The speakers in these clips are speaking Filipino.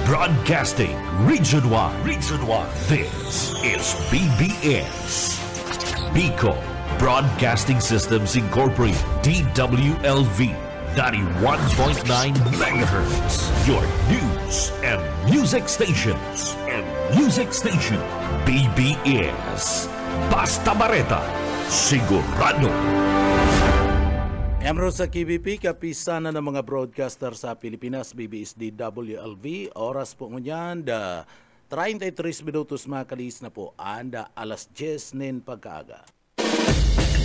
Broadcasting Region 1. Region 1. This is BBS. Bicol Broadcasting Systems Incorporated. DWLV. 91.9 megahertz. Your news and music stations. BBS. Basta Bareta. Sigurado. Miyembro sa KBP, kapisana ng mga broadcaster sa Pilipinas, BBS DWLV. Oras po ngunyan, 33 minutos makalis na po, anda alas 10 nin pagkaaga.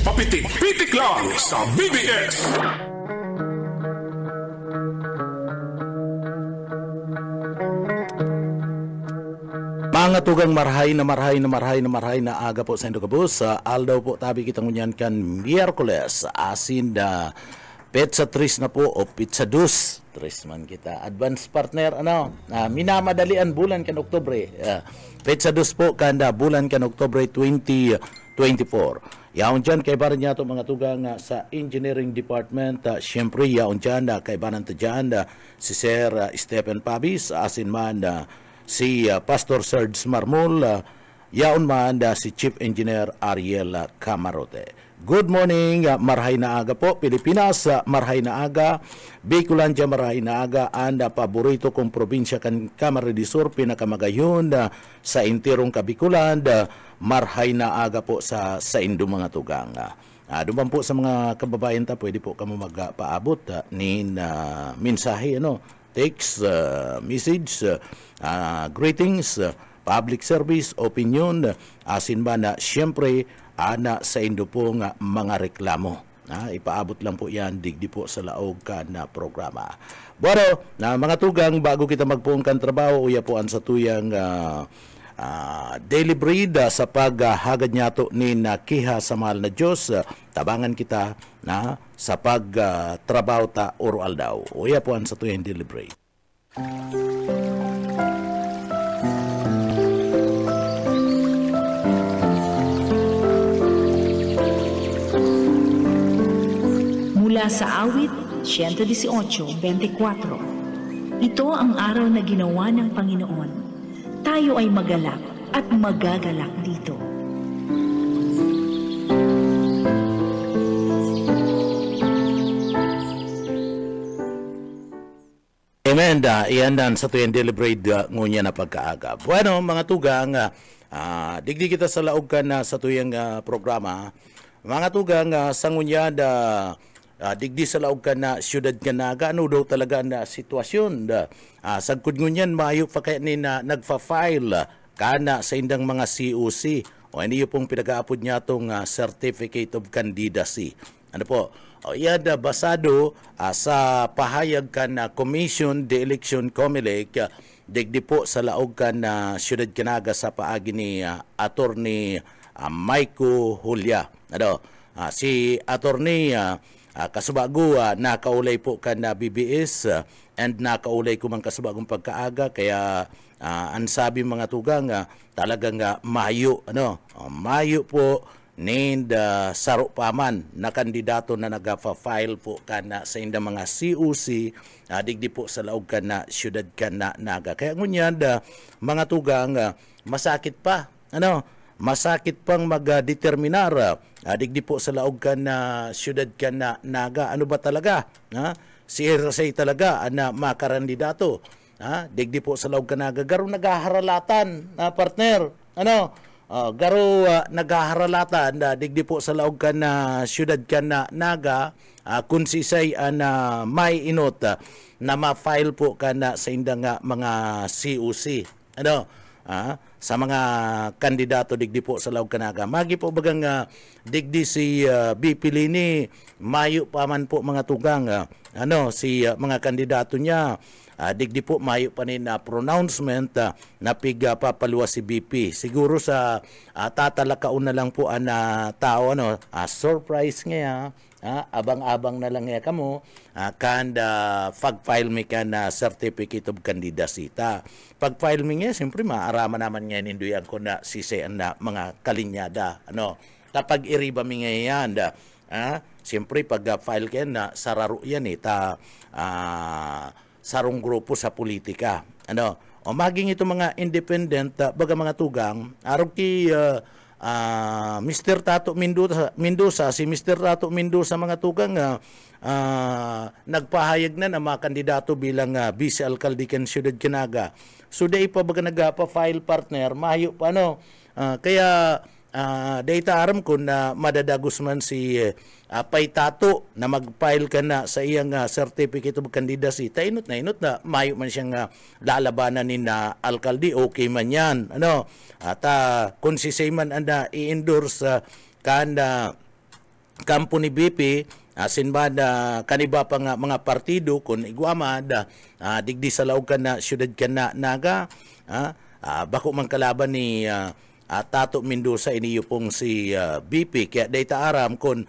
Papitik-pitik lang sa BBS. Mga tugang marhay na aga po sa Indogabus. Aldaw po tabi kita ngunyan kan Miyerkules. Asin da pizza 3 na po o pizza 2. 3 man kita. Advance partner, minamadalian bulan kan Oktubre. Pizza 2 po kanda bulan kan Oktubre 2024. Yaon dyan kay baran niya to mga tugang sa Engineering Department. Siyempre yaon dyan kay baran to dyan si Sir Stephen Pabis. Asin man si Pastor Serge Marmol, yaon man si Chief Engineer Ariel Camarote. Good morning, marhay na aga po, Pilipinas, marhay na aga, Bicolandia, marhay na aga, anda paborito kong probinsya kan Camarines Sur, pinakamagayon sa intirong Kabikulan, marhay na aga po sa Indo mga tugang. Duman po sa mga kababayan ta, pwede po kamo magpaabot ni mensahe, text, message, greetings, public service, opinion, asin ba na siyempre sa Indo po nga mga reklamo. Ipaabot lang po yan, digdi po sa laog ka na programa. Bueno, mga tugang, bago kita magpuungkan trabaho, uya po ang sa tuyang daily breed sa paghagad niya to ni Kiha sa mahal na Diyos. Tabangan kita sa pagtrabaho ta oral daw. Uya po ang sa tuyang daily breed. Mula sa awit 118:24. Ito ang araw na ginawa ng Panginoon. Tayo ay magalak at magagalak dito. Amen. Iyan sa tuyang deliberate ngunya na pagkaaga. Bueno, mga tugang, digdi kita sa laog ka na sa tuyang programa. Mga tugang, sa ngunya digdi sa laog ka na siyudad ka na ano daw talaga na sitwasyon. Sagkod ngunyan, maayok pa kaya ni na nagfa-file ka na sa indang mga COC o hindi pong pinag-aapod niya itong Certificate of Candidacy. Ano po? Iyan basado sa pahayag ka na Commission de Election COMELEC, digdi po sa laog ka na siyudad kanaga sa paagi ni Attorney Maiko Julia. Si Attorney kasubago nakaulay po ka na BBS and nakaulay ko man kasubagong pagkaaga kaya ang sabi mga tugang talagang mayo mayo po ni saro paman na kandidato na nagafa-file po ka na sa inda mga COC digdi po sa laog ka na siyudad ka na naga kaya ngunyan mga tugang masakit pa masakit pang magdeterminar digdi po sa laog ka na siyudad ka na naga. Ano ba talaga? Si Ersay talaga na makarandidato. Digdi po sa laog ka naga. Garo nagaharalatan partner. Garo nagaharalatan digdi po sa laog ka na siyudad ka na naga. Kung sisay na may inot na ma-file po ka na sa indang mga COC. Sa mga kandidato digdi po sa laog kanaga. Magi po bagang digdi si BP Lini, mayo pa man po mga tugang. Si mga kandidato niya, digdi po mayo pa ni na pronouncement na papaluwa si BP. Siguro sa tatalakaon na lang po ang tao, surprise nga abang-abang na lang kamo pag-file mi ka na Certificate of Candidacy. Pag-file mi nga, siyempre maarama naman nga ninduyan ko na sisayan na mga kalinyada. Kapag iriba mi nga yan, siyempre pag-file ka na sararo yan sarong grupo sa politika. o maging ito mga independent baga mga tugang arog ki Mr. Tato Mendoza, si Mr. Tato Mendoza mga tugang nagpahayag na mga kandidato bilang vice alkalde kan Siyudad Canaga. So day pa baga nagpa-file partner, mahayo pa no. Kaya data aram ko na madadagos man si Pay Tato na mag-file ka na sa iyang certificate of candidacy. Inot na mayo man siyang lalabanan ni na alkalde, okay man yan. Ano? At kung si Sayman anda i-endorse kan kampo ni BP, asin ba na kaniba pa nga mga partido kung igwama digdi sa laog ka na Siyudad Canaga, bako man kalaban ni Tato Mendoza iniyo pong si BP. Kaya data aram kung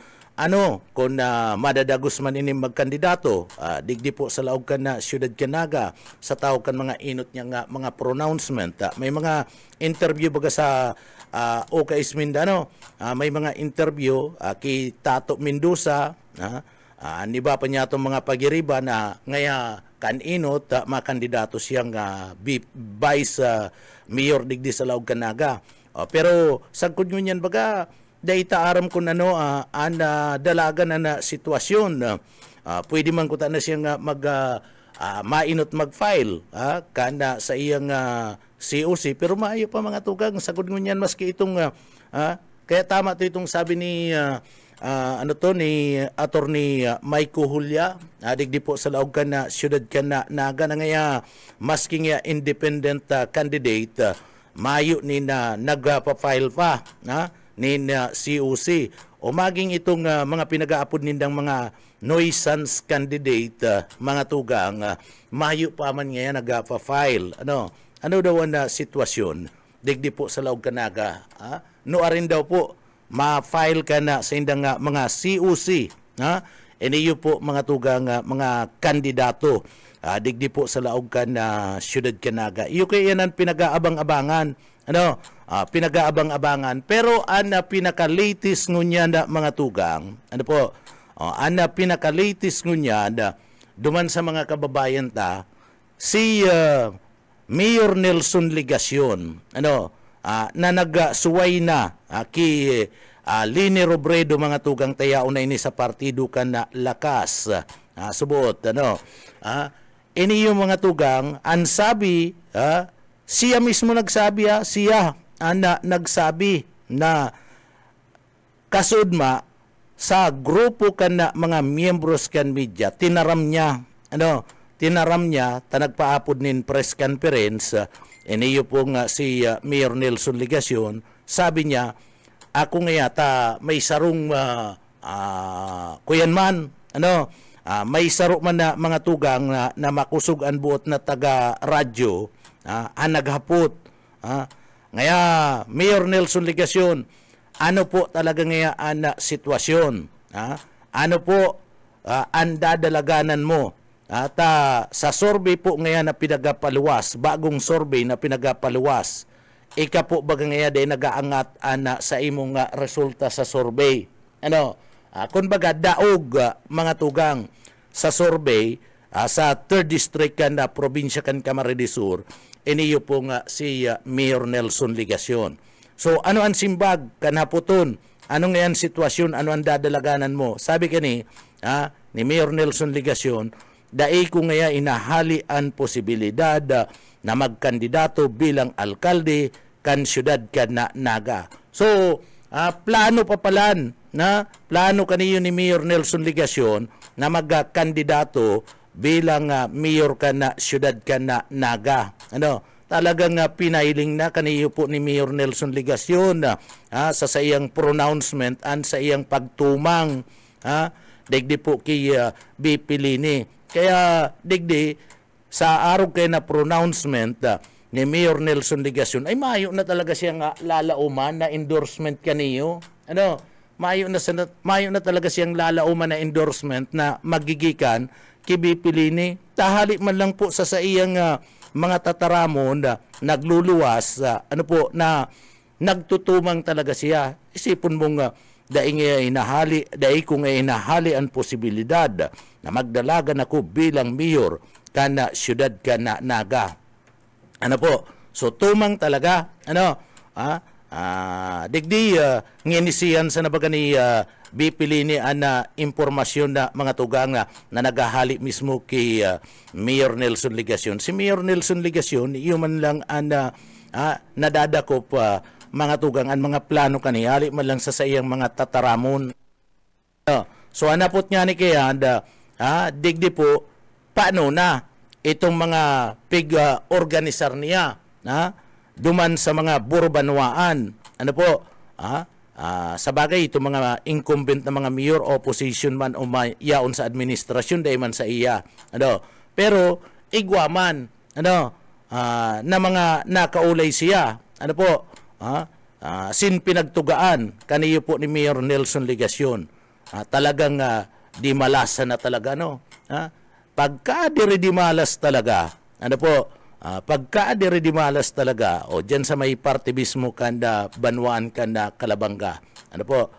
madadagos man ini magkandidato, digdi po sa laog ka na Siyudad Canaga sa tao kan mga inot niya nga mga pronouncement. May mga interview baga sa OKS Mindano, may mga interview kay Tato Mendoza, ni ba pa niya itong mga pagiriba na ngaya kaninot makandidato siyang vice mayor digdi sa laog Canaga. Pero sagkod nyo niyan baga, data aram ko na dalaga na sitwasyon. Pwede man ko na siyang mainot mag-file kana sa iyang COC, pero maayo pa mga tugang, sagod nyo niyan maski itong, kaya tama to itong sabi ni ni Attorney Maiko Hulya, digdi po sa laog ka na Siyudad Canaga na ngaya maski nga independent candidate, mayo ni na nagpa-file pa ni na COC o maging itong mga pinag-aapod nindang mga nuisance candidate, mga tugang, mayo pa man ngayon nagpa-file. Ano daw na sitwasyon digdi po sa laog Canaga, no arin daw po ma-file ka na sa indang mga COC, iniyo po mga tugang mga kandidato digdi po sa laog ka na Siyudad Canaga. Iyo kaya yan ang pinag-aabang-abangan. Pinag-aabang-abangan. Pero pinaka-latest ngunya na mga tugang, pinaka-latest ngunya na duman sa mga kababayan si Mayor Nelson Legacion, na nagsuway na ki Lini Robredo mga tugang tayao na ini sa partido kan na lakas. Subot, ini yung mga tugang, ansabi, siya mismo nagsabi, siya nagsabi na kasudma sa grupo kan na mga miyembros kan media, tinaram niya, nagpaapod nin press conference, iniyo pong si Mayor Nelson Legacion, sabi niya, ako nga yata may sarong kuyan man, may saro man na mga tugang na makusog ang buot na taga-radyo, naghapot. Ngaya, Mayor Nelson Legacion, ano po talaga ngaya ang sitwasyon? Ano po ang dadalaganan mo? At sa survey po ngayon na pinagapaluwas, bagong survey na pinagapaluwas, ika po baga ngayon din nagaangat sa imong resulta sa survey. Kung baga daog mga tugang sa survey sa 3rd District kan na probinsya kan Camarines Sur, iniyo po si Mayor Nelson Legacion. So ano ang simbag kanaputon? Ano ngayon sitwasyon? Ano ang dadalaganan mo? Sabi ni Mayor Nelson Legacion, dai ko ngaya inahali ang posibilidad na magkandidato bilang alkalde kan Siyudad Canaga. So plano kaniyo ni Mayor Nelson Legacion na magkandidato bilang mayor ka na Siyudad Canaga. Talagang pinailing na kaniyo po ni Mayor Nelson Legacion sa iyang pronouncement and sa iyang pagtumang digdi po kay BP Lini. Kaya digdi sa araw kay na pronouncement ni Mayor Nelson Legacion ay mayo na talaga siyang lalauman na endorsement kaniyo. Mayo na talaga siyang lalauman na endorsement na magigikan kay BP Lini. Tahali man lang po sa iyang mga tataramon na nagluluwas na nagtutumang talaga siya. Isipon mong dai kung inahali ang posibilidad na magdalagan ako bilang mayor kana Siyudad Canaga. Ano po? So tumang talaga digdi nginisiyan sa nabaga ni bipili ni ana impormasyon na mga tugang na nagahali mismo kay Mayor Nelson Ligacion. Si Mayor Nelson Ligacion, man lang nadadakop mga tugang ang mga plano kanihali man lang sa iyang mga tataramon. So anapot nga ni kaya digdi po paano na itong mga pig-organisar niya duman sa mga burbanwaan. Ano po? Sa bagay, itong mga incumbent na mga mayor, opposition man o yaon sa administrasyon, dahil man sa iya. Ano? Pero, igwaman, na mga nakaulay siya. Ano po? Sin pinagtugaan, kaniyo po ni Mayor Nelson Ligacion. Talagang di malasa na talaga, no? Pagka di malas talaga, ano po, pagka di malas talaga, o dyan sa may partibismo kanda, banwaan kanda, kalabangga, ano po,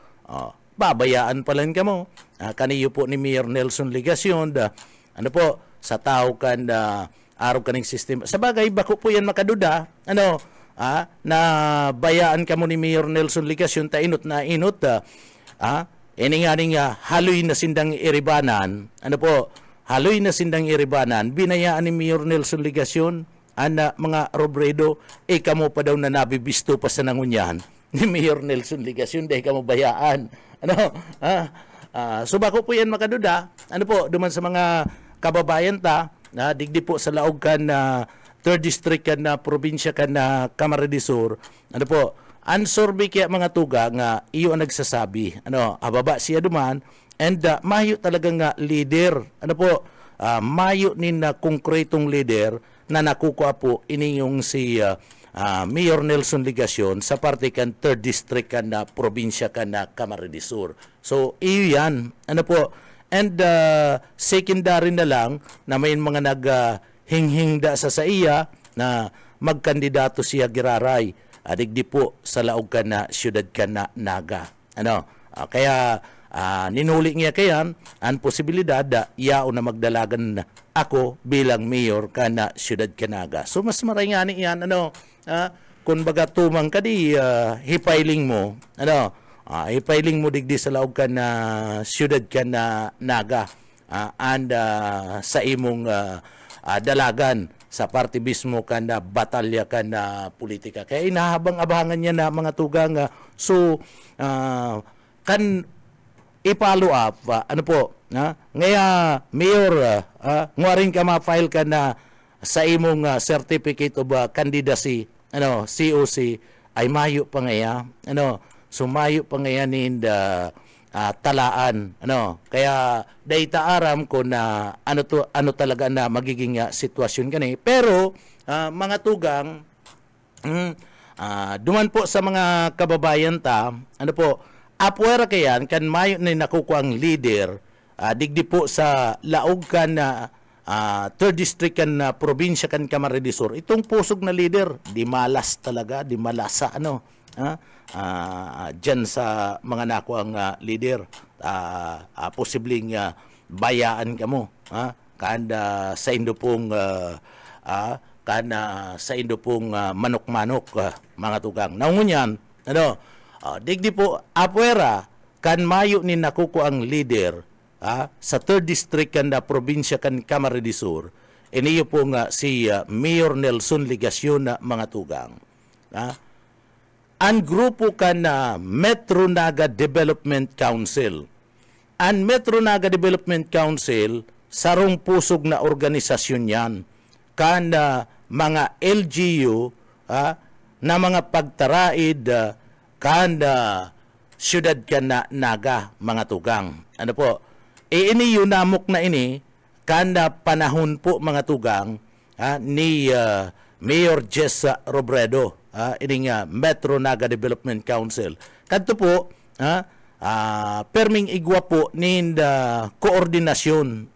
babayaan pa lang ka mo. Kaniyo po ni Mayor Nelson Ligacion, ano po, sa tao kanda, araw kaning sistema. Sa bagay, bako po yan makaduda, na bayaan ka mo ni Mayor Nelson Ligacion, tainot na inot, ining haloy na sindang iribanan, ano po, haloy na sindang iribanan, binayaan ni Mayor Nelson Ligacion, mga Robredo, kamo pa daw na nabibisto pa sa nangunyan ni Mayor Nelson Ligacion, dahil kamo bayaan. So bako po yan makaduda, duman sa mga kababayan digdi po sa laog kan 3rd District kan na probinsya kan na Camarines Sur, ansorbi kaya mga tuga nga iyo ang nagsasabi, ababa siya duman, and mayo talaga nga leader, mayo ni na konkretong leader na nakukuha po inyong si Mayor Nelson Ligacion sa parte kan 3rd District kan na probinsya kan na Camarines Sur. So iyo yan, and secondary na lang na may mga naghinghingda sa iya na magkandidato siya giraray digdi po sa laog ka na siyudad ka na Naga. Kaya ninuli niya kayan ang posibilidad yao na magdalagan ako bilang mayor ka na siyudad ka Naga. So mas marayngani yan, kung baga tumang ka di hipailing mo, hipailing mo digdi sa laog ka na siyudad ka na Naga, and sa imong dalagan sa partibismo kanda batalya kanda politika. Kaya inahabang-abangan niya na mga tugang so kan i-follow up ngaya mayor nguaring ka ma-file ka na sa imong certificate of candidacy COC ay mayo pa ngaya so mayo pa ngaya ni talaan kaya data aram ko na ano talaga na magiging sitwasyon kani, pero mga tugang duman po sa mga kababayan apwera kayan kan mayo na nakukuha ang leader digdi po sa laog kan 3rd District kan probinsya kan Camarines Sur, itong pusog na leader di malas talaga, di malasa dyan sa mga nakuang leader, posibleng bayaan ka mo kanda sa indupong sa indupong manok-manok mga tugang. Naungunyan, digdi po apwera kan mayo ni nakuko ang leader sa 3rd District kan probinsya kan Camarines Sur, iniyo po si Mayor Nelson Ligacion mga tugang. Ang grupo kan Metro Naga Development Council. Ang Metro Naga Development Council, sarong pusog na organisasyon yan. Kan mga LGU na mga pagtaraid kan siyudad kan na Naga, mga tugang. Ini yunamok na ini kan panahon po mga tugang ni Mayor Jess Robredo. Ining Metro Naga Development Council. Kadto po, perming igwa po ni koordinasyon.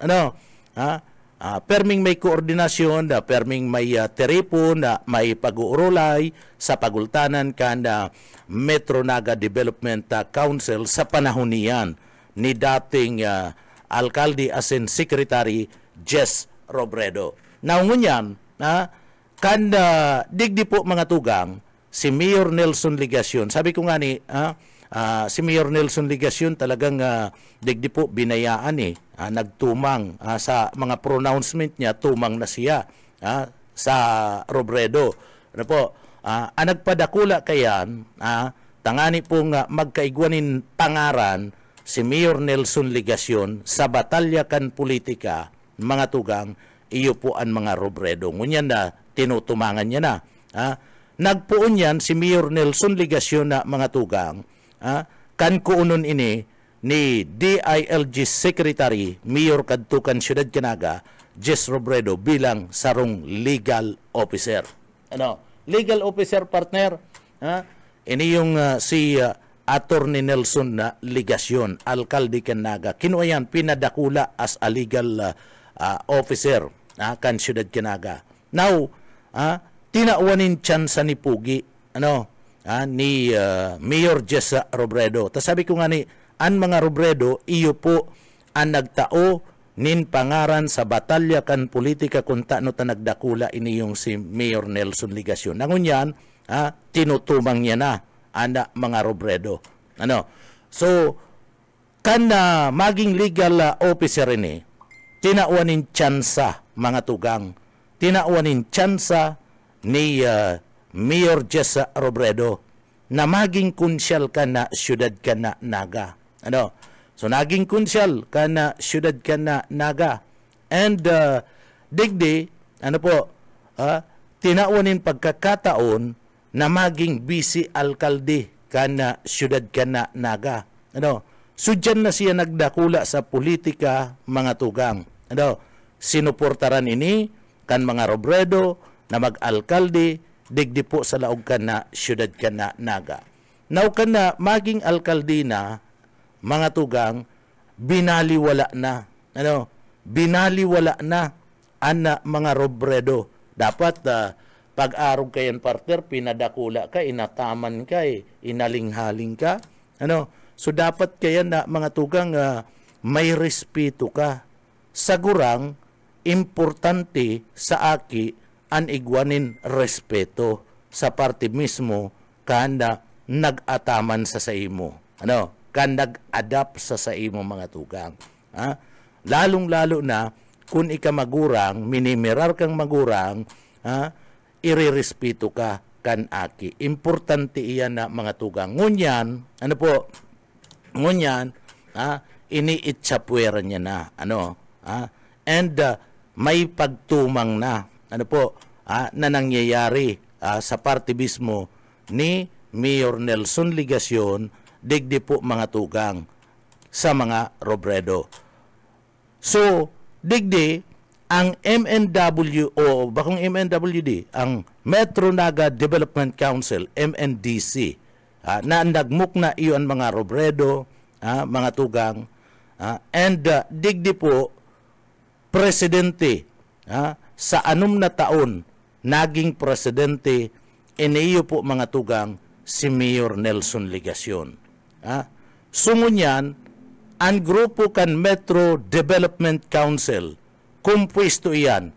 Perming may koordinasyon, perming may teripon, may pag-uurulay sa pagultanan kanda Metro Naga Development Council sa panahon niyan ni dating alkalde as in Secretary Jess Robredo. Naungunyan, kan digdi po mga tugang, si Mayor Nelson Ligacion, sabi ko nga ni, si Mayor Nelson Ligacion talagang digdi po binayaan nagtumang sa mga pronouncement niya, tumang na siya sa Robredo. Ano po, ang nagpadakula kayan, tangani pong magkaigwanin pangaran si Mayor Nelson Ligacion sa batalya kan politika, mga tugang, iyo po ang mga Robredo. Ngunyan na, tinutumangan niya na. Nagpuon yan si Mayor Nelson Ligacion na mga tugang, kan kuunon ini ni DILG Secretary, Mayor Kadtukan Syudad Canaga, Jess Robredo bilang sarong legal officer. Legal officer partner, ini yung si Attorney Nelson na Ligacion, Alkalde Canaga. Kinuha yan, pinadakula as a legal officer kan Syudad Canaga. Now, tinauwanin tsansa ni Pugi, ni Mayor Jess Robredo. Tas sabi ko nga ni, ang mga Robredo, iyo po ang nagtao nin pangaran sa batalya kan politika kung taano ta nagdakula ini yung si Mayor Nelson Ligacion. Nangun yan, tinutumang niya na ang mga Robredo. So, kan maging legal officer ini, tinauwanin tsansa, mga tugang, tinauwanin tsansa ni Mayor Jess Robredo na maging kunsyal ka na Syudad ka na Naga. So, naging kunsyal ka na Syudad ka na Naga. And digdi, tinauwanin pagkakataon na maging vice alkalde ka na Syudad ka na Naga. So, dyan na siya nagdakula sa politika, mga tugang. Sinuportaran ini kan mga Robredo na mag-alkalde, digdi po sa laog ka na Syudad ka na Naga. Now ka na maging alkalde na, mga tugang, binaliwala na. Binaliwala na ang mga Robredo. Dapat pag-arog kayan partner, pinadakula ka, inataman ka, inalinghaling ka. So dapat kaya na mga tugang may respeto ka. Sagurang importante sa aki ang igwanin respeto sa parte mismo kanda nag-ataman sa imo. Kan nag-adapt sa imo, mga tugang. Lalong-lalo na kung ika magurang, minimirar kang magurang, irerespeto ka kan aki. Importante iyan na, mga tugang. Ngunyan, ngunyan, iniitsapwera niya na, and may pagtumang na, na nangyayari sa parte mismo ni Mayor Nelson Ligacion, digdi po, mga tugang, sa mga Robredo. So, digdi, ang MNW o bakong MNWD, ang Metro Naga Development Council, MNDC, na nagmuk na iyon mga Robredo, mga tugang, and digdi po, presidente, sa 6 na taon, naging presidente, iniyo po, mga tugang, si Mayor Nelson Ligacion. Sumunyan, ang grupo kan Metro Development Council, kumpwesto iyan,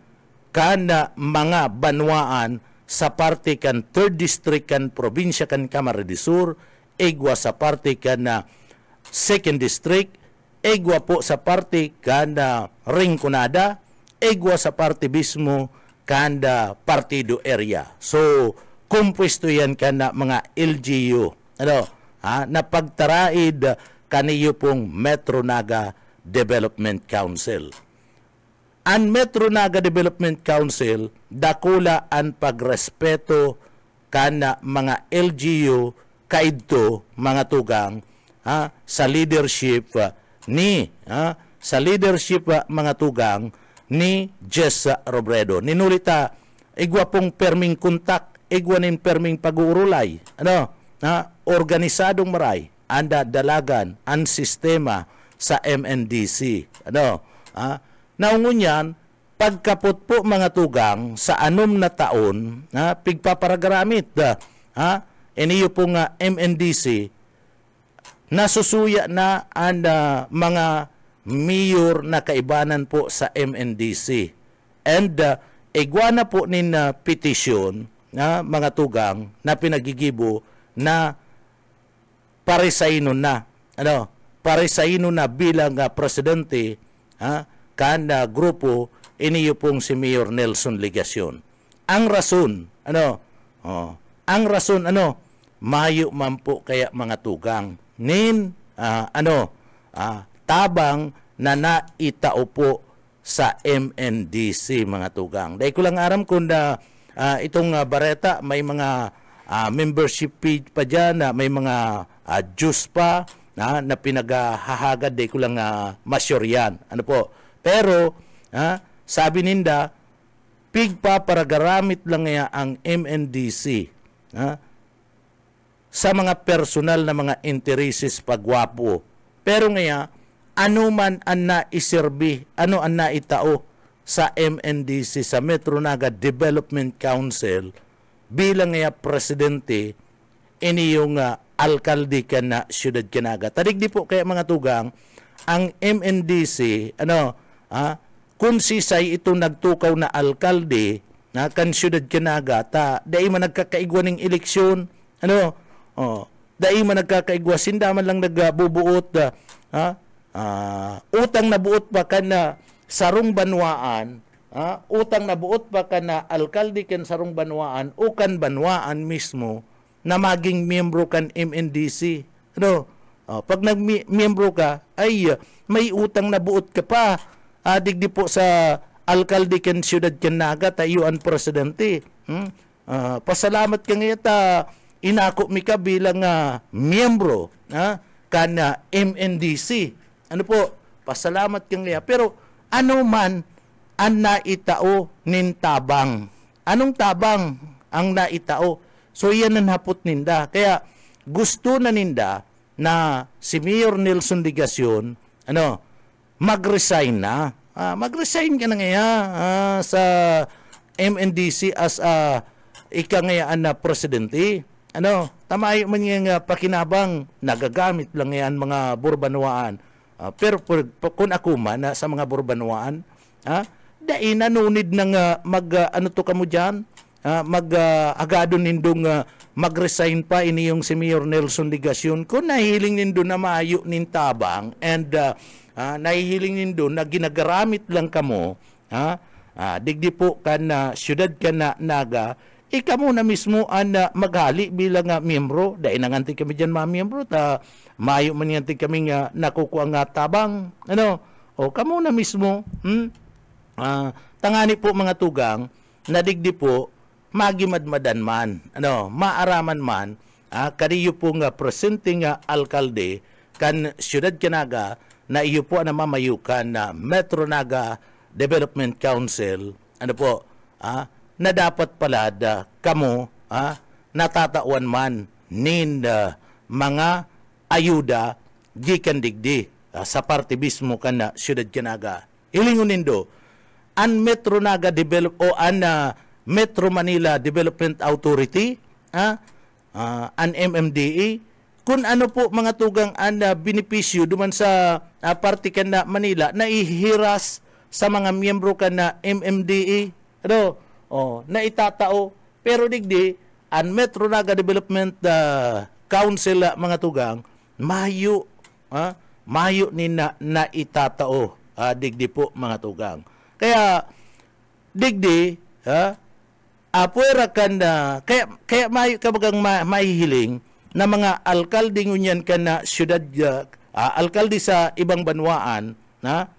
kana mga banwaan sa parte kan 3rd District kan probinsya kan Camarines Sur, egwa sa parte kan 2nd District, egwa po sa parte kan Rinconada, egwa sa parte mismo kan partido area. So, kumpwesto yan kana mga LGU. Na pagtaraid kaniyo pong Metro Naga Development Council. Ang Metro Naga Development Council, dakula ang pagrespeto kana mga LGU kaidto, mga tugang, sa leadership sa leadership, mga tugang, ni Jess Robredo. Ninulita, igwa pong perming kontak, igwa nin perming pag-uurulay. Organisadong maray, anda dalagan, ang sistema sa MNDC. Naungunyan, pagkapot po, mga tugang, sa 6 na taon, pigpaparagaramit, iniyo po nga MNDC, nasusuya na ang mga mayor na kaibanan po sa MNDC. And igwana po nin petisyon na mga tugang na pinagigibo na paresaino na paresaino na bilang presidente kan grupo iniyo pong si Mayor Nelson Legasyon. Ang rason ang rason mayo man po kaya mga tugang nin tabang na naitao po sa MNDC mga tugang. Dahil ko lang aram kung itong Bareta may mga membership page pa dyan, may mga juice pa na pinaghahagad. Dahil ko lang masyure yan. Pero sabi ninda, pig pa para garamit lang nga ang MNDC sa mga personal na mga intereses pagwapo. Pero nga, ano man ang naiserbi, ano ang naitao sa MNDC, sa Metro Naga Development Council, bilang nga presidente, ini yung alkalde ka na siyudad Kinaga. Tadigdi po kaya mga tugang, ang MNDC, kung sisay ito nagtukaw na alkalde, na kan siyudad Kinaga, dahil man nagkakaigwa ng eleksyon, dahil man nagkakaigwa, sindaman lang nagbubuot, utang na buot pa ka na sarong banwaan, utang na buot pa ka na alkalde kan sarong banwaan, o kan banwaan mismo, na maging miyembro kan MNDC. Pag nag-miyembro ka, ay may utang na buot ka pa, digdi po sa alkalde kan siyudad Kinaga, tayo ang presidente. Pasalamat ka ngayon, inako mi ka bilang miyembro kan MNDC. Pasalamat kang niya. Pero ano man ang naitao nin tabang? Anong tabang ang naitao? So yan ang hapot ninda. Kaya gusto na ninda na si Mayor Nelson Legasyon mag-resign na. Mag-resign ka na nga sa MNDC as ikangayaan na presidente. Tamayo man yung pakinabang, nagagamit lang yan mga burbanwaan. Pero kung ako man sa mga burbanwaan, dahil nanunid ng kamo dyan, agado nindong mag-resign pa ini yung si Mayor Nelson Legasyon. Kung nahihiling nindo na maayo nin tabang and nahihiling nindo na ginagaramit lang kamo, digdi po kan siyudad ka na Naga, ika mo na mismo ang maghali bilang miyembro. Dahil nangantig kami dyan mga miyembro, mayo man yantig kami nakukuha nga tabang. Kamo na mismo, tangani po mga tugang, nadigdi po, magimadmadan man, maaraman man, kaniyo po nga presenting alkalde, kan siyudad Kinaga, na iyo po na mamayukan na Metro Naga Development Council, na dapat pala kamo natatawan man nin mga ayuda gikan digdi sa parte mismo kan na siyudad Kinaga. Ilingon nindo an Metro Naga Metro Manila Development Authority, an MMDA, kung ano po mga tugang ang benepisyo duman sa parte kan na Manila na ihiras sa mga miyembro kan na MMDA, na itatao. Pero digdi, ang Metro Naga Development Council mga tugang, mayo ni na itatao, digdi po mga tugang. Kaya, digdi, apuera kan kaya mayo ka bagang mahihiling na mga alkalde ngunyan ka na siyudad, alkalde sa ibang banwaan,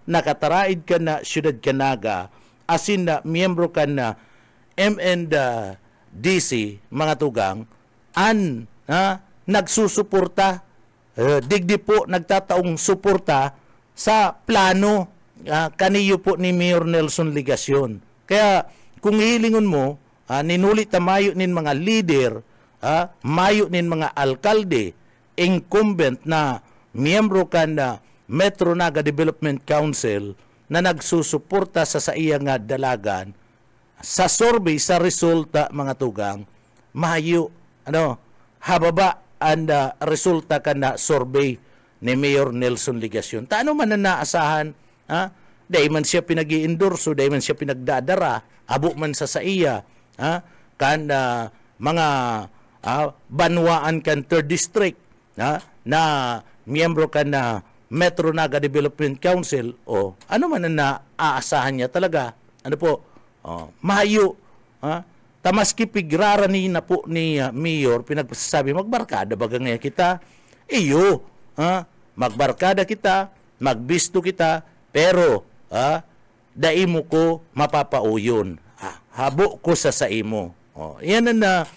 nakataraid ka na siyudad Kinaga, asin na miyembro ka na MNDC, mga tugang, nagsusuporta, digdi po nagtataong suporta sa plano kaniyo po ni Mayor Nelson Legasyon. Kaya kung hilingon mo, ninulit na mayo nin mga leader, mayo nin mga alkalde, incumbent na miyembro ka na Metro Naga Development Council na nagsusuporta sa iyang dalagan, sa survey, sa resulta mga tugang, mahayo, hababa ang resulta ka na survey ni Mayor Nelson Legasyon. Taano man na naasahan, dahil man siya pinag-i-endorso, dahil man siya pinagdadara, abo man sa iya, kan mga banwaan kan 3rd District, na miyembro kan na Metro Naga Development Council, o ano man na aasahan niya talaga, ano po, mahayo, tamaski pigrarani na po ni Mayor, pinagsasabi, magbarkada baga ngayon kita, iyo, magbarkada kita, magbisto kita, pero, daimo ko mapapauyon, habo ko sa saimo. Yan na,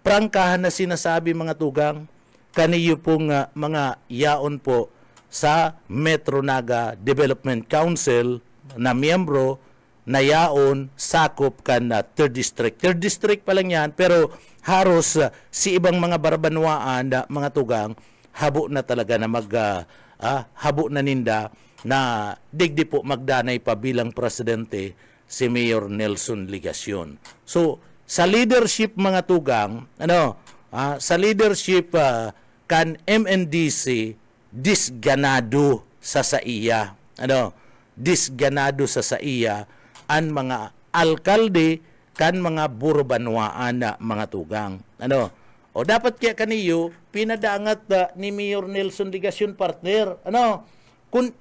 prangkahan na sinasabi mga tugang, kaniyo pong mga yaon po sa Metro Naga Development Council na miyembro na yaon sakop kan na 3rd District. 3rd District pa lang yan, pero haros si ibang mga barabanwaan na mga tugang habo na talaga na habo na ninda na digdi po magdanay pa bilang presidente si Mayor Nelson Ligacion. So sa leadership mga tugang, sa leadership kan MNDC disganado sa iya. Disganado sa iya ang mga alkalde kan mga burbanwaan na mga tugang. O dapat kaya kaniyo pinadangat ni Mayor Nelson Ligacion partner. Kung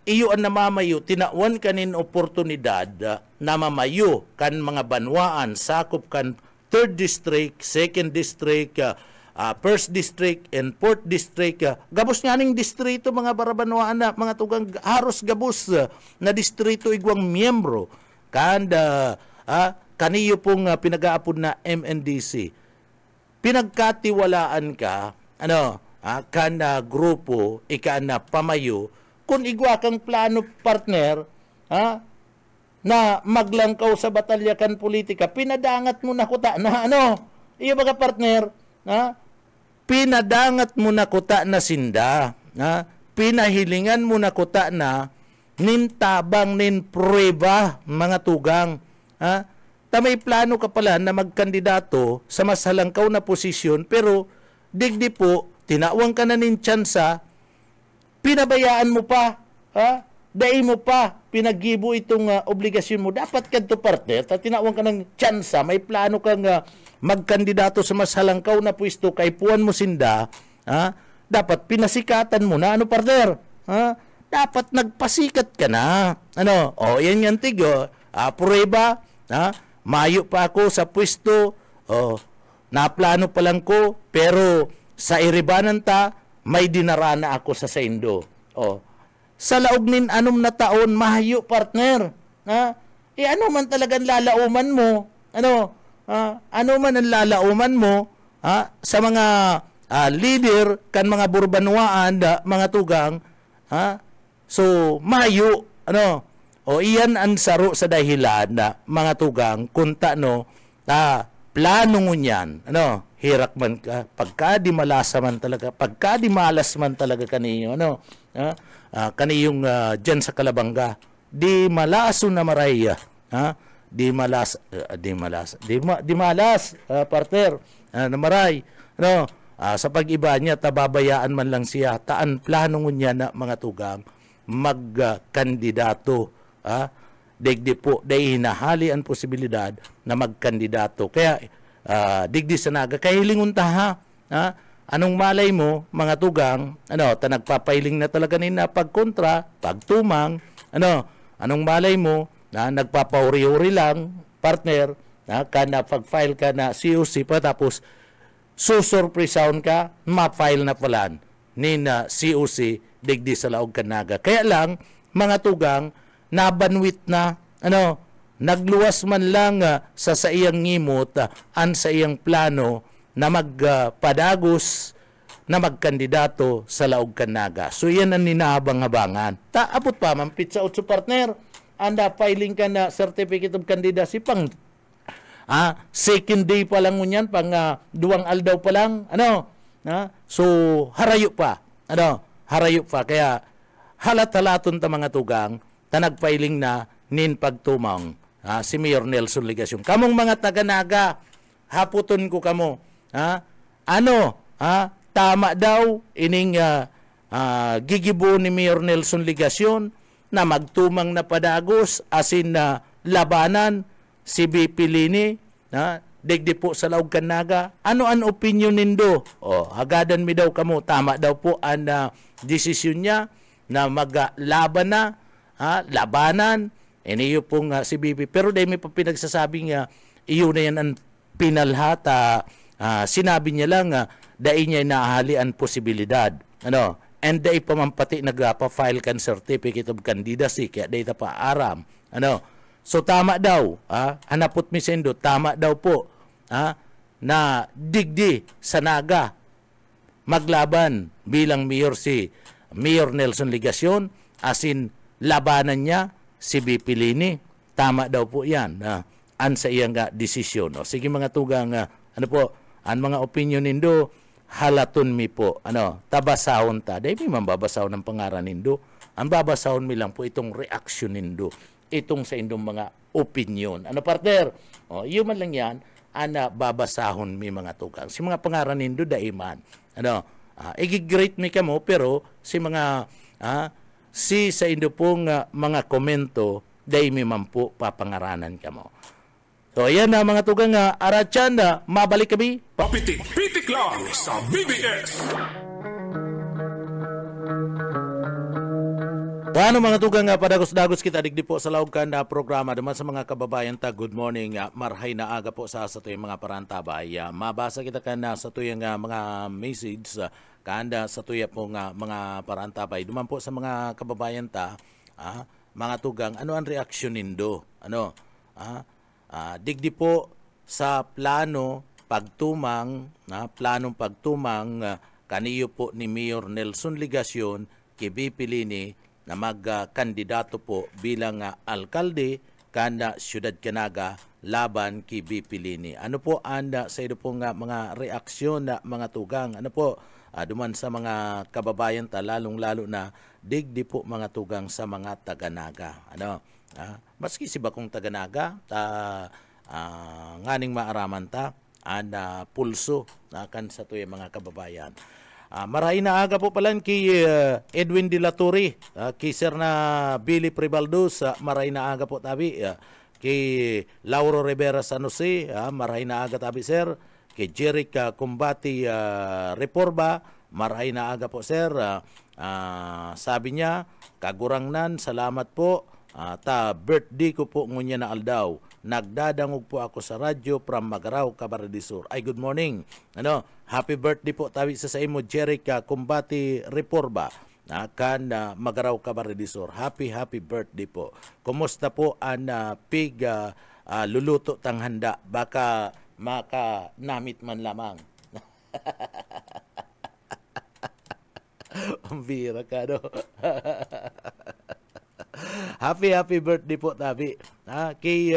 iyo ang namamayo, tinawan kanin oportunidad na mamayo kan mga banwaan, sakop kan 3rd District, 2nd District, 1st District, and 4th District. Gabos nga ning distrito mga barabanwaan na mga tugang haros gabos na distrito igwang miyembro. Kaniyo pong pinag-aapod na MNDC. Pinagkatiwalaan ka, kan grupo, na pamayo, kung igwa kang plano partner, na maglangkaw sa batalyakan politika, pinadangat mo na kuta na iyo mga partner, pinadangat mo na kuta na sinda, pinahilingan mo na kuta na nintabang nin prueba mga tugang, may plano ka pala na magkandidato sa mas halangkaw na posisyon, pero digdi po, tinawang ka na nin tsansa, pinabayaan mo pa, dai mo pa, pinaggibo itong obligasyon mo. Dapat ka to partner, tinawang ka ng tsansa, may plano kang magkandidato sa mas halangkaw na pwesto, kay puwan mo sinda, dapat pinasikatan mo na, partner? Dapat nagpasikat ka na. Yan yan tigo, prueba, mayo pa ako sa pwesto, naplano pa lang ko, pero sa iribanan ta, may dinarana ako sa saindo. Sa laog nin 6 na taon, mahayo partner. Ano man talagang lalauman mo? Ano man ang lalauman mo sa mga leader kan mga burbanwaan mga tugang, so mahayo, iyan ang saro sa dahilan na mga tugang kunta plano mo niyan, hirak man ka, pagka di malasa man talaga, pagka di malas man talaga kaniyo, kaniyong dyan sa Kalabanga, di malaso na maraya, di malas, partner, na maray, sa pag-iba niya, tababayaan man lang siya, taan plano mo niya na mga tugang, magkandidato, digdi po, dahil hinahali ang posibilidad na magkandidato. Kaya, digdi sa naga, kahilingon ta anong malay mo, mga tugang, nagpapailing na talaga nina pagkontra, pagtumang, anong malay mo, nagpapauri-uri lang, partner, kana pag-file ka na COC pa, tapos susurprisaon ka, ma-file na palan nina COC, digdi sa laog kanaga. Kaya lang, mga tugang, nabanwit na, nagluwas man lang sa iyang ngimot, an sa iyang plano na magpadagos na magkandidato sa laog kanaga. So yan ang ninahabang-habangan. Abot pa, mampit sa 8 partner, anda filing ka na certificate of candidacy pang second day pa lang ngunyan, pang 2 aldaw pa lang, so harayo pa, harayo pa, kaya halat-halaton ta mga tugang, nagpailing na nin pagtumang si Mayor Nelson Ligacion. Kamong mga taga-naga, haputon ko kamo. Tama daw ining gigibo ni Mayor Nelson Ligacion na magtumang na padagos asin na labanan si BP Lini, digdi po sa Laog Kanaga. Ano ang opinion nindo? Hagadan mi daw kamo, tama daw po ang desisyon niya na maglaban na, labanan, iniyo pong si BP. Pero dahil may pa pinagsasabing iyo na yan ang pinalhata, sinabi niya lang, dahil niya inaahali ang posibilidad. And dahil pa man pati nagpa-file kan certificate of candidacy, kaya dahil pa aram. So tama daw, hanapot mi sendo, tama daw po, na digdi sa Naga maglaban bilang mayor si Mayor Nelson Ligacion, asin labanan niya si BP Lini. Tama daw po yan. An sa iyang desisyon. Sige mga tugang, ano po, ang mga opinion nindo, halaton mi po, tabasahon ta. Dahil may mambabasahon ng pangaran nindo. Ang babasahon mi lang po itong reaksyon nindo. Itong sa indong mga opinion. Partner? Yun man lang yan, babasahon mi mga tugang. Si mga pangaran nindo, daiman. Igigreat mi kamo, pero si mga, si sa indo pong mga komento, dahil mi man po papangaranan kamo. So, ayan na mga tugang Aratyan, mabalik kami. Papitik-pitik lang sa BBS. Paano mga tugang padagos-dagos kita digdi po sa Laog Kan programa duman sa mga kababayan ta. Good morning. Marhay na aga po sa tuyong mga parantabay. Mabasa kita sa tuyong mga message kanda sa tuya pong mga parantabay. Duman po sa mga kababayan ta, mga tugang, ano ang reaksyon nindo? Digdi po sa planong pagtumang kaniyo po ni Mayor Nelson Ligacion kay BP Lini na magkandidato po bilang alkalde kanda Siyudad Canaga laban kay BP Lini. Ano po anda sa ito pong mga reaksyon na mga tugang? Ano po duman sa mga kababayan ta, lalong-lalo na digdi po mga tugang sa mga taga-Naga. Maski si bakong taga-Naga, nganing maaraman ta, pulso kan sa tuyo mga kababayan. Maray na aga po palan kay Edwin de la Torre, kay Sir na Billy Pribaldos, maray na aga po tabi, kay Lauro Rivera San Jose, maray na aga tabi sir, kay Jeric Kumbati Reforba, maray na aga po sir, sabi niya, kagurangnan, salamat po, birthday ko po ngunya na aldaw. Nagdadangog po ako sa radyo from Magaraw, Camarines Sur. Ay, good morning. Happy birthday po tawi sa imo, Jeric Kumbati Reforba. Kan Magaraw, Camarines Sur. Happy birthday po. Kumusta po ang pig luluto tang handa? Baka namit man lamang. Ang bira ka, no? Happy birthday po tabi. Kay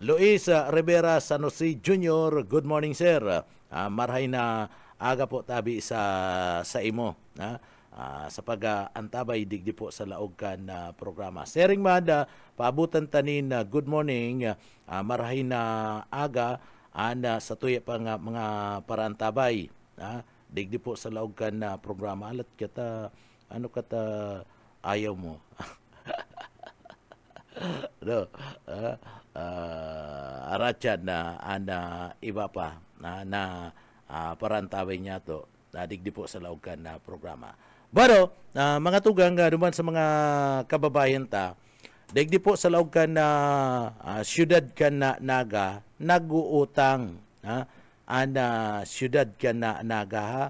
Luis Rivera San Jose Jr. Good morning sir. Marhay na aga po tabi sa imo. Sa pag-antabay digdi po sa Laog Kan programa. Sering mada paabutan tanin good morning. Marhay na aga sa tuya pang mga parantabay. Digdi po sa Laog Kan programa. Alat kita ayaw mo. Aratyan na iba pa na parantaway niya to digdi po sa Laog Kan programa. Pero mga tugang duman sa mga kababayan ta, digdi po sa Laog Kan Siyudad Canaga nag-uutang Siyudad Canaga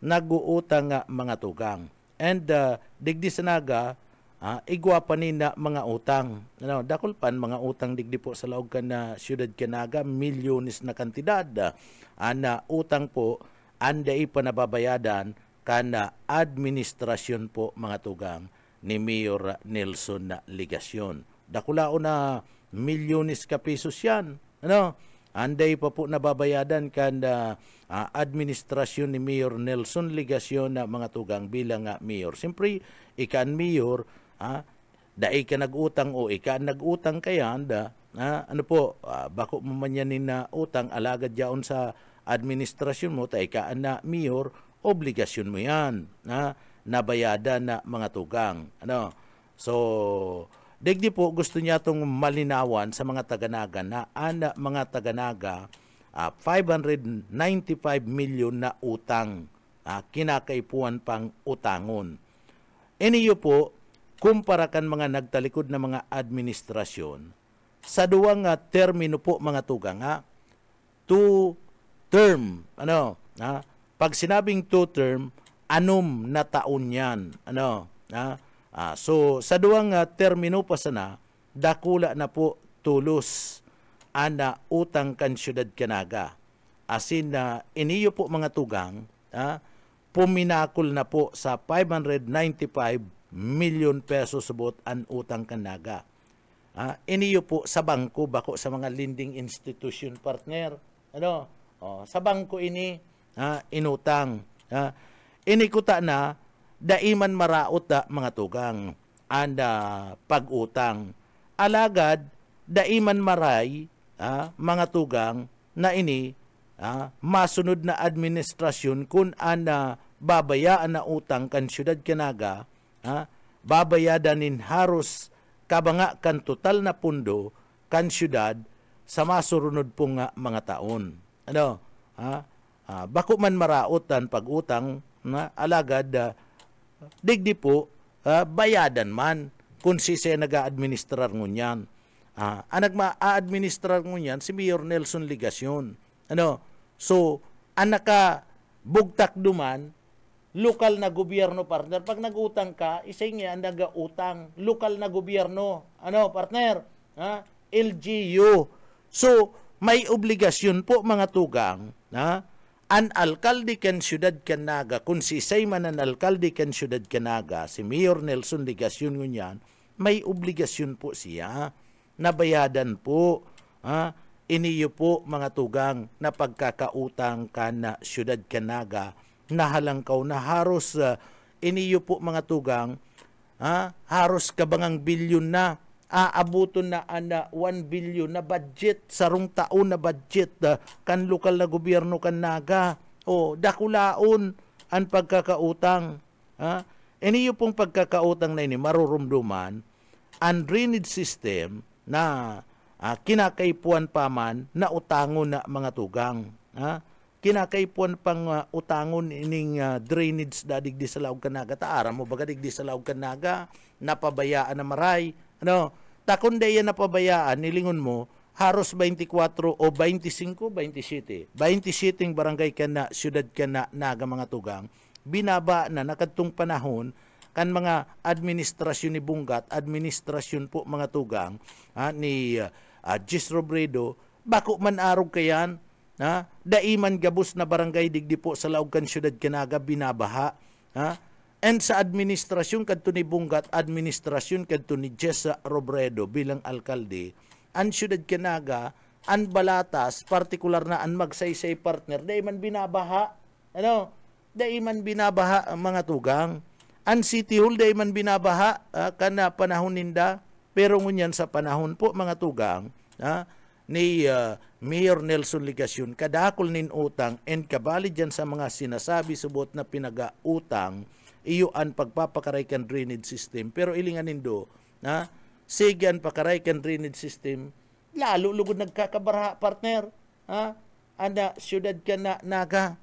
nag-uutang mga tugang. And digdi sa Naga igwa pa ni na mga utang. Dakol pan mga utang digdi po sa Laog Kan Siyudad Canaga, milyones na kantidad. Utang po, anday pa nababayadan kana administrasyon po mga tugang ni Mayor Nelson Ligacion. Dakulao na milyones ka pesos yan. Anday pa po nababayadan kana administrasyon ni Mayor Nelson Ligacion na mga tugang bilang mayor. Siyempre, ikan mayor, dai ka nag-utang o nag-utang kayan, bako mo man yan na utang, alagad yaon sa administrasyon mo, tayo ka na mayor, obligasyon mo yan, nabayadan na mga tugang. So, digdi po gusto niya itong malinawan sa mga taga-Naga na mga taga-Naga 595 million na utang kinakaipuan pang utangon. Iniyo po, kumpara kan mga nagtalikod na mga administrasyon, sa duwang termino po mga tugang, 2-term, pag sinabing 2-term, 6 na taon yan, so sa duwang termino pa sana, dakula na po tulos ana utang kan syudad Canaga. Asin na iniyo po mga tugang, puminakol na po sa 595 million pesos subot ang utang Canaga. Iniyo po sa bangko bako sa mga lending institution partner. Sa bangko ini inutang. Inikuta na daiman maraot mga tugang anda pag-utang. Alagad daiman maray mga tugang na ini masunod na administrasyon kung babayaan na utang kan syudad Canaga, babayadan haros kabanga kan total na pundo kan syudad sa masurunod pong mga taon. Bako man maraotan pag-utang alagad digdi po bayadan man kung si naga-administrar ngunyan. Anag ma-administrar ngunyan si Mayor Nelson Ligacion. So, anaka bugtak duman, lokal na gobyerno, partner. Pag nag-utang ka, isay nga ang nag-utang. Lokal na gobyerno. Partner? LGU. So, may obligasyon po mga tugang, an alkalde kan syudad Canaga, kung si isay man an alkalde kan syudad Canaga, si Mayor Nelson Ligacion ngunyan, may obligasyon po siya na bayadan po, iniyo po mga tugang na pagkakautang ka na syudad Canaga na halangkaw na haros iniyo po mga tugang haros kabangang bilyon na aabuton na 1 bilyon na budget sarong taon na budget kan lokal na gobyerno kan Naga dakulaon ang pagkakautang. Iniyo pong pagkakautang na ini marurumduman ang drainage system na kinakaipuan pa man na utangon na mga tugang. Kinakaipuan pang utangon ining drainage da digdi sa Laog Canaga. Taara mo baga digdi sa Laog Canaga, napabayaan na maray. Takon day yan napabayaan, nilingon mo, haros 24 o 25, 27. 27 barangay ka na, syudad ka na, Naga mga tugang. Binaba na nakadtong panahon, kan mga administrasyon ni Bungat, administrasyon po mga tugang, ni Gis Robredo, bako man arog kayan, daiman gabos na barangay digdi po sa Laog kan syudad Canaga binabaha. And sa administrasyon kadto ni Bungat, administrasyon kadto ni Gis Robredo bilang alkalde, ang syudad Canaga, ang Balatas, partikular na ang Magsaysay partner, daiman binabaha. Daiman binabaha ang mga tugang. Ang City Hall daiman binabaha kana panahon ninda, pero ngunyan sa panahon po mga tugang ni Mayor Nelson Ligacion, kadakol nin utang and kabali dyan sa mga sinasabi subot na pinaga-utang, iyo ang pagpapakaray kan drainage system. Pero ilingan nindo, sige ang pakaray kan drainage system, lalo lugod nagkakabaraha, partner. Anda, syudad ka na Naga.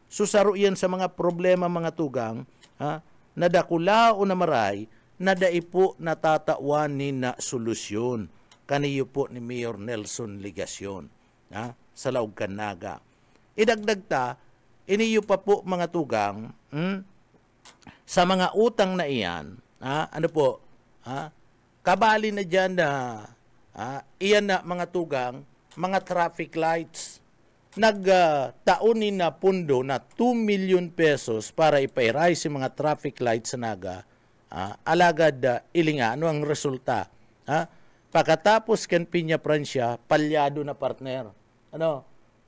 Susaro yan sa mga problema mga tugang, nadakula o namaray, na daipo natatawan ni na solusyon kaniyo po ni Mayor Nelson Ligacion sa Laog Canaga. Idagdag ta, iniyo pa po mga tugang, sa mga utang na iyan, kabali na dyan na iyan na mga tugang, mga traffic lights, nagtaunin na pundo na 2 million pesos para ipairay si mga traffic lights sa Naga. Alagad ilinga, ano ang resulta? Pagkatapos kan Piña Francia, palyado na partner.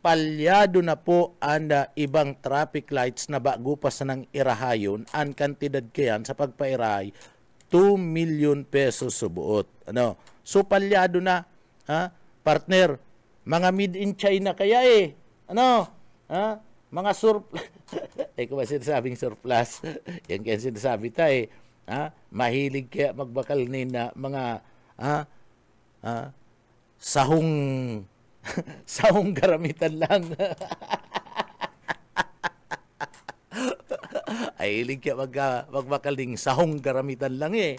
Palyado na po ang ibang traffic lights na bago pa sa nang irahayon, ang kantidad kayan sa pagpairay, 2 million pesos subuot. So palyado na, partner, mga made in China kaya mga surplus. Kung ba sinasabing surplus? Yan kaya sinasabi tayo. Mahilig kaya magbakal ni na mga sahong sahong garamitan lang. Ay hilig kaya magbakal ning sahong garamitan lang eh.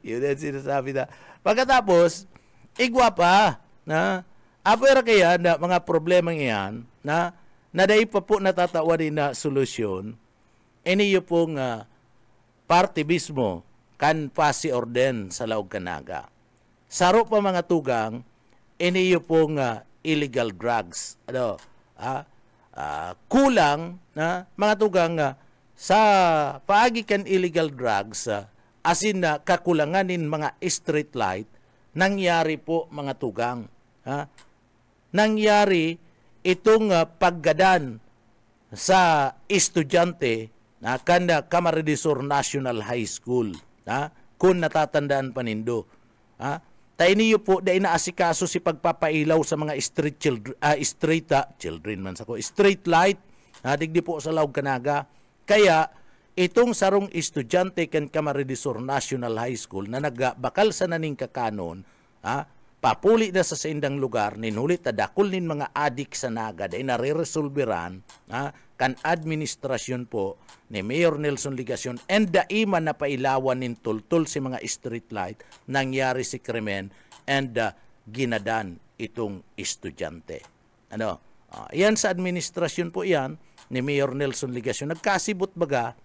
Yun ang sinasabi na. Pagkatapos, igwa pa, apera kaya na mga problemang iyan, na dahi pa po natatawarin na solusyon, iniyo pong parte mismo, kan pasi orden sa Laog Canaga. Saro pa mga tugang, iniyo pong illegal drugs. Kulang, mga tugang, sa paagi kan illegal drugs, asin na kakulanganin mga street light, nangyari po mga tugang. Nangyari itong paggadan sa estudyante kanda Camarines Sur National High School. Kung natatandaan pa nindo. Tayo niyo po, dahil naasikaso si pagpapailaw sa mga street light, digdi po sa Laog Canaga. Kaya, itong sarong estudyante kan Camarines Sur National High School na nagbakal sa naning kakanon, papuli na sa indang lugar, ninhulit adakol nin mga adik sa naga, dahil nare-resolveran, kan administrasyon po ni Mayor Nelson Ligacion, and daiman na pailawan nin tultul si mga street light, nangyari si krimen, and ginadan itong estudyante. Yan sa administrasyon po yan, ni Mayor Nelson Ligacion, nagkasibot baga,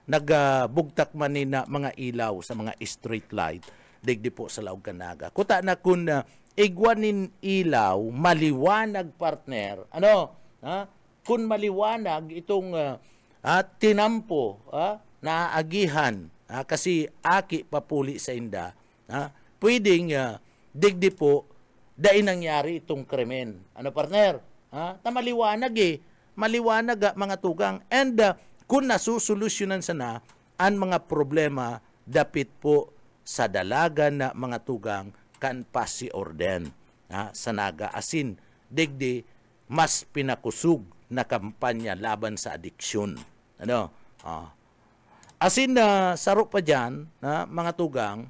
nagbugtak man ni na mga ilaw sa mga street light, digdi po sa Laog Canaga. Kuta na kung igwanin ilaw, maliwanag partner, kung maliwanag itong tinampo, naagihan, kasi aki papuli sa inda, pwedeng digdi po, dahil nangyari itong krimen. Partner? Maliwanag maliwanag mga tugang. And kung nasusolusyonan sana ang mga problema, dapit po sa dalagan na mga tugang kan pasi orden sa naga. Asin, digdi, mas pinakusog na kampanya laban sa adiksyon. Asin na saro pa dyan, mga tugang,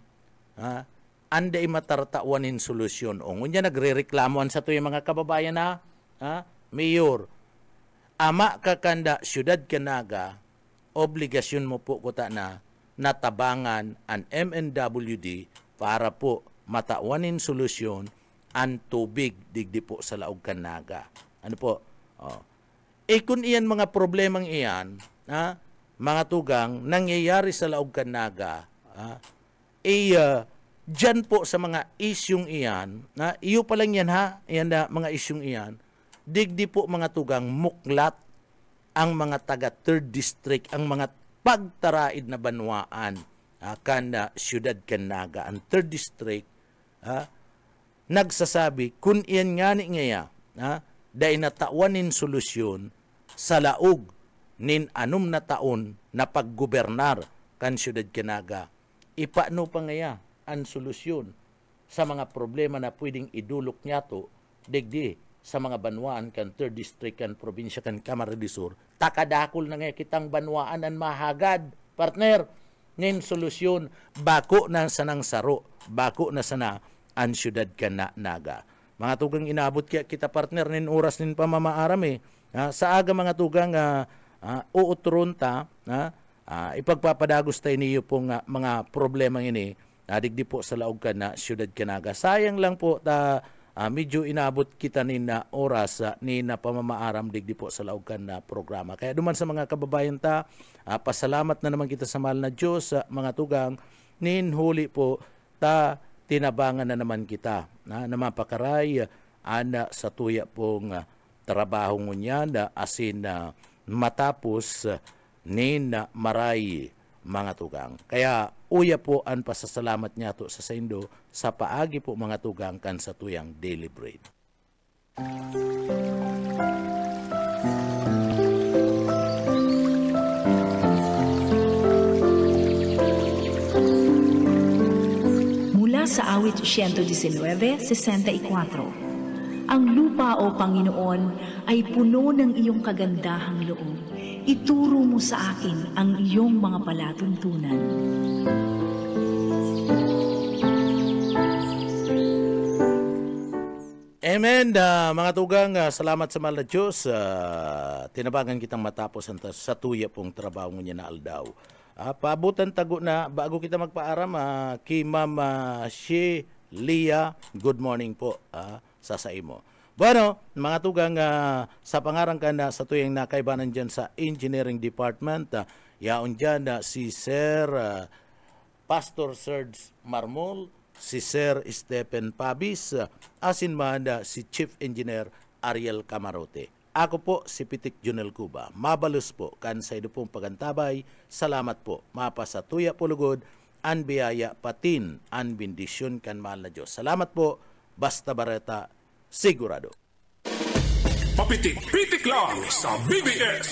anday mataratawanin solusyon. O ngunya nagre-reklamuan sa to yung mga kababayan na, Mayor, ama kakanda Syudad Canaga, obligasyon mo po kuta na natabangan ang MNWD para po matawanin solusyon ang tubig digdi po sa Laog Canaga. Kung iyan mga problemang iyan, mga tugang, nangyayari sa Laog Canaga, dyan po sa mga isyong iyan, iyo pa lang yan yan na mga isyong iyan, digdi po mga tugang muklat ang mga taga 3rd District, ang mga pagtaraid na banwaan kan Syudad Canaga. Ang 3rd District nagsasabi kung iyan nga ni ngaya dahil natawanin solusyon sa laog nin 6 na taon na paggobernar kan Syudad Canaga, ipano pa ngaya ang solusyon sa mga problema na pwedeng idulok niya to digdi sa mga banwaan kan 3rd District kan probinsya kan Camarines Sur. Takadakol na nga kitang banwaan ang mahagad, partner. Nin solusyon, bako na sanang saro, bako na sana ang Syudad Canaga. Mga tugang inabot kaya kita, partner, nin oras nin pamamaaram sa aga mga tugang uutron ta, ipagpapadagos tayo niyo pong mga problemang ini, digdi po sa Laog na Syudad Canaga. Sayang lang po medyo inabot kita ni na oras ni na pamamaaram digdi po sa Laog na programa. Kaya duman sa mga kababayan ta, pasalamat na naman kita sa mahal na Diyos, mga tugang, nin huli po ta tinabangan na naman kita na mapakaray sa tuya pong trabaho niya na asin matapos nin maray mga tugang. Kaya uya po ang pasasalamat niya to sa saindo sa paagi po mga tugang kan sa tuyang daily bread. Mula sa awit 119, 64, Ang lupa, O Panginoon, ay puno ng iyong kagandahang loob. Ituro mo sa akin ang iyong mga palatuntunan. Amen. Mga tugang, salamat sa mahal na Diyos. Tinabangan kitang matapos sa tuya pong trabaho niya na aldaw. Paabutan tago na bago kita magpaaram kay Ma'am She Lia. Good morning po sa imo. Bueno, mga tugang, sa pangarang ka na sa tuyang nakaibanan dyan sa Engineering Department, yaon dyan si Sir Pastor Serge Marmol, si Sir Stephen Pabis, asin man si Chief Engineer Ariel Camarote. Ako po si Pitik Junel Cuba. Mabalus po kan sa ido pong pagantabay. Salamat po. Mapa sa tuya pulugod, an biyaya patin, an bendisyon kan mahal na Diyos. Salamat po. Basta Bareta, sigurado. Papitik-pitik lang sa BBS.